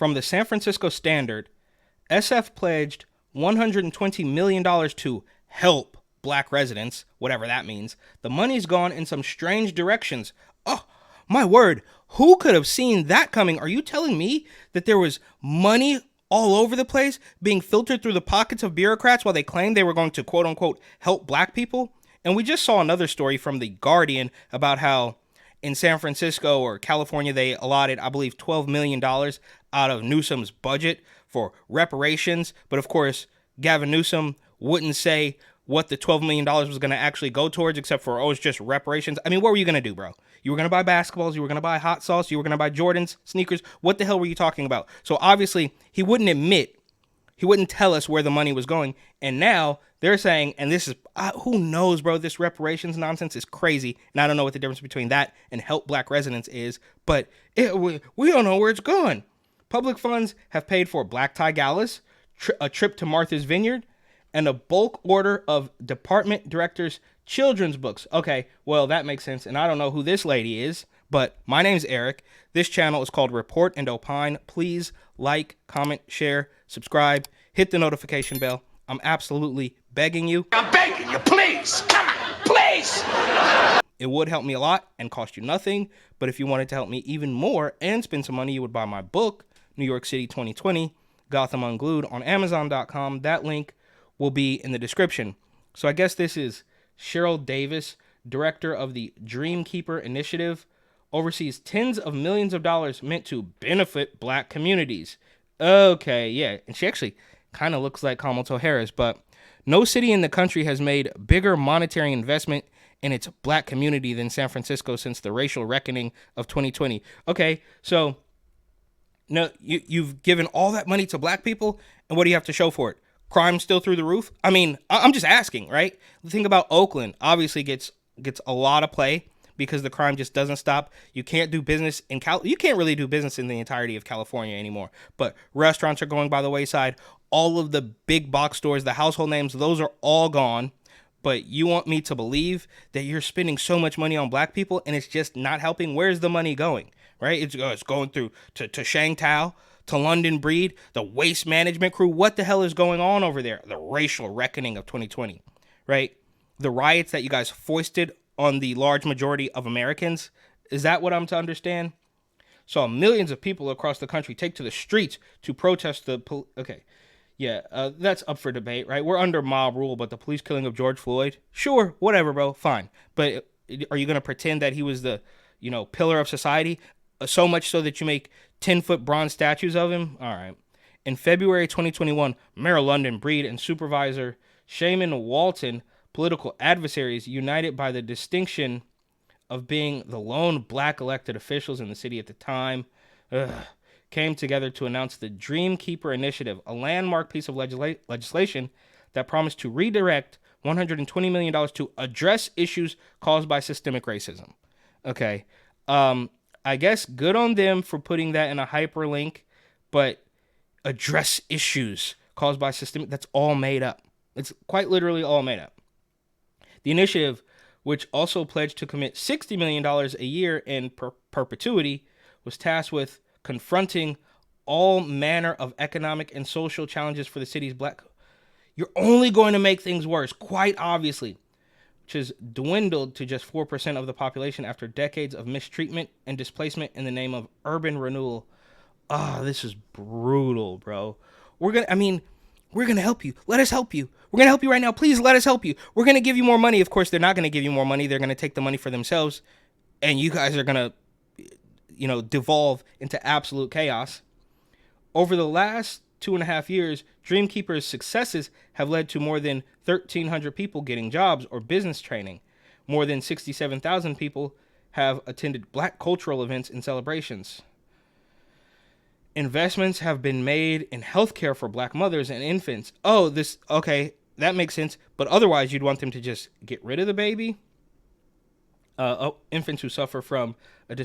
From the San Francisco Standard, SF pledged $120 million to help black residents, whatever that means. The money's gone in some strange directions. Oh, my word. Who could have seen that coming? Are you telling me that there was money all over the place being filtered through the pockets of bureaucrats while they claimed they were going to, quote unquote, help black people? And we just saw another story from The Guardian about how in San Francisco or California, they allotted, I believe, $12 million out of Newsom's budget for reparations. But of course, Gavin Newsom wouldn't say what the $12 million was going to actually go towards, except for, oh, it's just reparations. I mean, what were you going to do, bro? You were going to buy basketballs. You were going to buy hot sauce. You were going to buy Jordans, sneakers. What the hell were you talking about? So obviously, he wouldn't tell us where the money was going. And now they're saying, and this is, who knows, bro, this reparations nonsense is crazy. And I don't know what the difference between that and help black residents is, but we don't know where it's going. Public funds have paid for black tie galas, a trip to Martha's Vineyard, and a bulk order of department directors' children's books. Okay, well, that makes sense. And I don't know who this lady is, but my name's Eric. This channel is called Report and Opine. Please like, comment, share, subscribe, hit the notification bell. I'm absolutely begging you. I'm begging you, please. Come on, please. It would help me a lot and cost you nothing. But if you wanted to help me even more and spend some money, you would buy my book, New York City 2020, Gotham Unglued, on Amazon.com. That link will be in the description. So I guess this is Cheryl Davis, director of the Dreamkeeper Initiative, oversees tens of millions of dollars meant to benefit black communities. Okay, yeah. And she actually kind of looks like Kamala Harris, but no city in the country has made bigger monetary investment in its black community than San Francisco since the racial reckoning of 2020. Okay, so no, you've given all that money to black people, and what do you have to show for it? Crime still through the roof? I mean, I'm just asking, right? Think about Oakland. Obviously gets a lot of play because the crime just doesn't stop. You can't do business in you can't really do business in the entirety of California anymore. But restaurants are going by the wayside. All of the big box stores, the household names, those are all gone. But you want me to believe that you're spending so much money on black people and it's just not helping? Where's the money going, right? It's going through to Shangtao, to London Breed, the waste management crew. What the hell is going on over there? The racial reckoning of 2020, right? The riots that you guys foisted on the large majority of Americans. Is that what I'm to understand? So millions of people across the country take to the streets to protest okay. Yeah, that's up for debate, right? We're under mob rule, but the police killing of George Floyd, sure, whatever, bro, fine. But are you going to pretend that he was the, pillar of society? So much so that you make 10-foot bronze statues of him? All right. In February 2021, Mayor London Breed and Supervisor Shaman Walton, political adversaries united by the distinction of being the lone black elected officials in the city at the time, came together to announce the Dreamkeeper Initiative, a landmark piece of legislation that promised to redirect $120 million to address issues caused by systemic racism. Okay. I guess good on them for putting that in a hyperlink, but address issues caused by systemic, that's all made up. It's quite literally all made up. The initiative, which also pledged to commit $60 million a year in perpetuity, was tasked with confronting all manner of economic and social challenges for the city's black. You're only going to make things worse, quite obviously, which has dwindled to just 4% of the population after decades of mistreatment and displacement in the name of urban renewal. This is brutal, bro. We're going to help you. Let us help you. We're going to help you right now. Please let us help you. We're going to give you more money. Of course, they're not going to give you more money. They're going to take the money for themselves, and you guys are going to devolve into absolute chaos. Over the last 2.5 years, Dreamkeeper's successes have led to more than 1,300 people getting jobs or business training. More than 67,000 people have attended black cultural events and celebrations. Investments have been made in healthcare for black mothers and infants. Okay, that makes sense. But otherwise, you'd want them to just get rid of the baby. Infants who suffer from a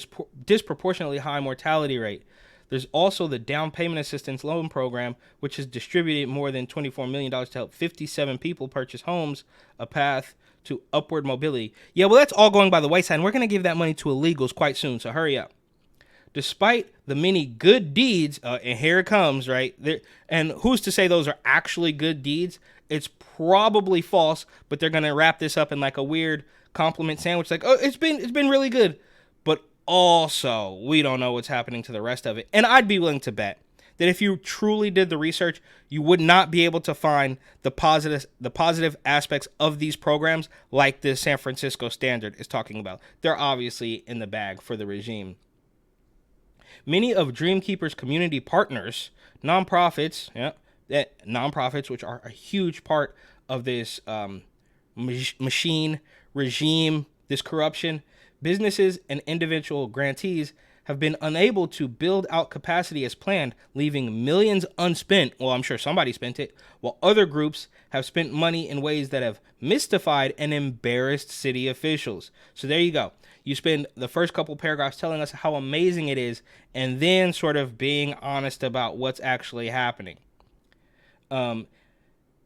disproportionately high mortality rate. There's also the Down Payment Assistance Loan Program, which has distributed more than $24 million to help 57 people purchase homes, a path to upward mobility. Yeah, well, that's all going by the wayside, and we're going to give that money to illegals quite soon, so hurry up. Despite the many good deeds, and here it comes, right? And who's to say those are actually good deeds? It's probably false, but they're gonna wrap this up in like a weird compliment sandwich, like, oh, it's been really good. But also, we don't know what's happening to the rest of it. And I'd be willing to bet that if you truly did the research, you would not be able to find the positive aspects of these programs like the San Francisco Standard is talking about. They're obviously in the bag for the regime. Many of Dreamkeeper's community partners, nonprofits, which are a huge part of this machine regime, this corruption, businesses and individual grantees have been unable to build out capacity as planned, leaving millions unspent. Well, I'm sure somebody spent it, while other groups have spent money in ways that have mystified and embarrassed city officials. So there you go. You spend the first couple paragraphs telling us how amazing it is, and then sort of being honest about what's actually happening.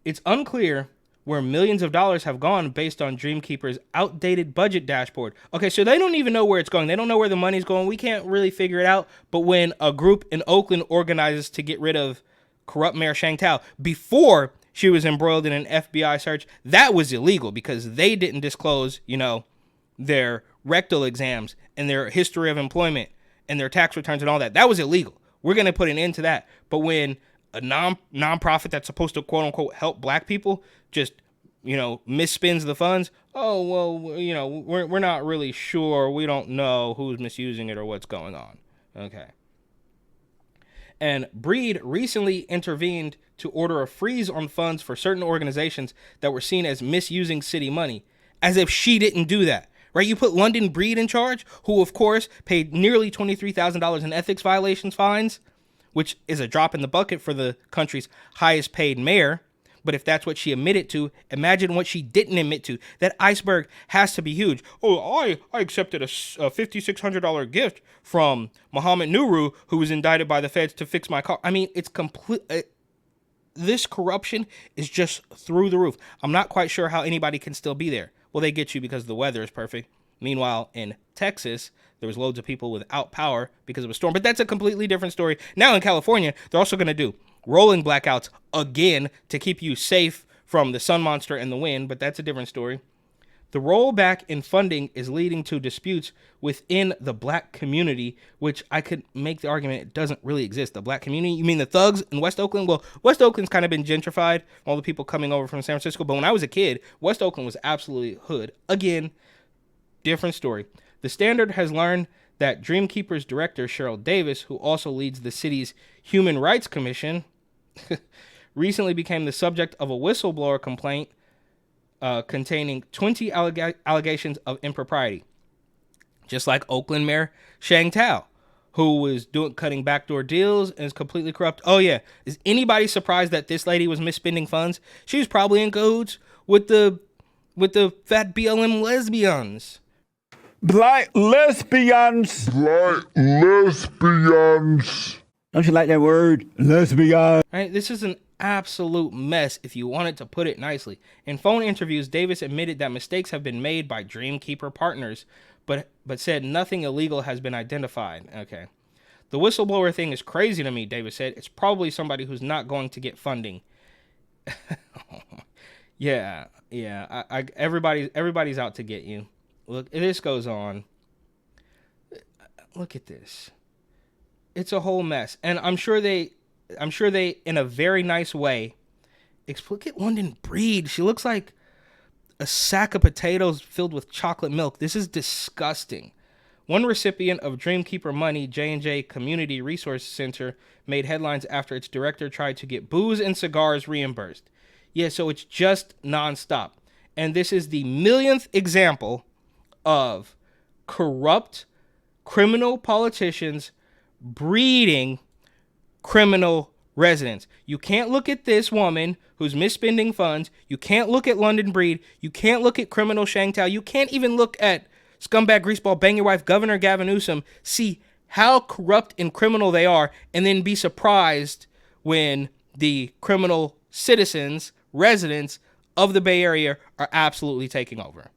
It's unclear where millions of dollars have gone based on Dreamkeeper's outdated budget dashboard. Okay, so they don't even know where it's going. They don't know where the money's going. We can't really figure it out. But when a group in Oakland organizes to get rid of corrupt Mayor Shang Tao before she was embroiled in an FBI search, that was illegal because they didn't disclose, their rectal exams and their history of employment and their tax returns and all that. That was illegal. We're going to put an end to that. But when a nonprofit that's supposed to quote unquote help black people just misspends the funds, oh well, we're not really sure, we don't know who's misusing it or what's going on. Okay. And Breed recently intervened to order a freeze on funds for certain organizations that were seen as misusing city money, as if she didn't do that. Right? You put London Breed in charge, who of course paid nearly $23,000 in ethics violations fines, which is a drop in the bucket for the country's highest paid mayor. But if that's what she admitted to, imagine what she didn't admit to. That iceberg has to be huge. Oh, I accepted a $5,600 gift from Mohammed Nuru, who was indicted by the feds to fix my car. I mean, it's complete. This corruption is just through the roof. I'm not quite sure how anybody can still be there. Well, they get you because the weather is perfect. Meanwhile, in Texas, there was loads of people without power because of a storm. But that's a completely different story. Now in California, they're also going to do rolling blackouts again to keep you safe from the sun monster and the wind. But that's a different story. The rollback in funding is leading to disputes within the black community, which I could make the argument it doesn't really exist. The black community? You mean the thugs in West Oakland? Well, West Oakland's kind of been gentrified, all the people coming over from San Francisco. But when I was a kid, West Oakland was absolutely hood. Again, different story. The Standard has learned that Dreamkeeper's director, Cheryl Davis, who also leads the city's Human Rights Commission, recently became the subject of a whistleblower complaint containing 20 allegations of impropriety. Just like Oakland Mayor Shang Tao, who was cutting backdoor deals and is completely corrupt. Oh yeah, is anybody surprised that this lady was misspending funds? She was probably in cahoots with the fat BLM lesbians. Black lesbians. Black lesbians. Don't you like that word? Lesbian. Right, this is an absolute mess if you wanted to put it nicely. In phone interviews, Davis admitted that mistakes have been made by Dreamkeeper partners, but said nothing illegal has been identified. Okay. The whistleblower thing is crazy to me, Davis said. It's probably somebody who's not going to get funding. Yeah. Everybody's out to get you. Look, this goes on. Look at this. It's a whole mess. And I'm sure they, in a very nice way, look at London Breed. She looks like a sack of potatoes filled with chocolate milk. This is disgusting. One recipient of Dreamkeeper money, J&J Community Resource Center, made headlines after its director tried to get booze and cigars reimbursed. Yeah, so it's just nonstop. And this is the millionth example of corrupt criminal politicians breeding criminal residents. You can't look at this woman who's misspending funds. You can't look at London Breed. You can't look at criminal Shang Tao. You can't even look at scumbag greaseball bang your wife Governor Gavin Newsom, see how corrupt and criminal they are, and then be surprised when the criminal citizens, residents of the Bay Area are absolutely taking over.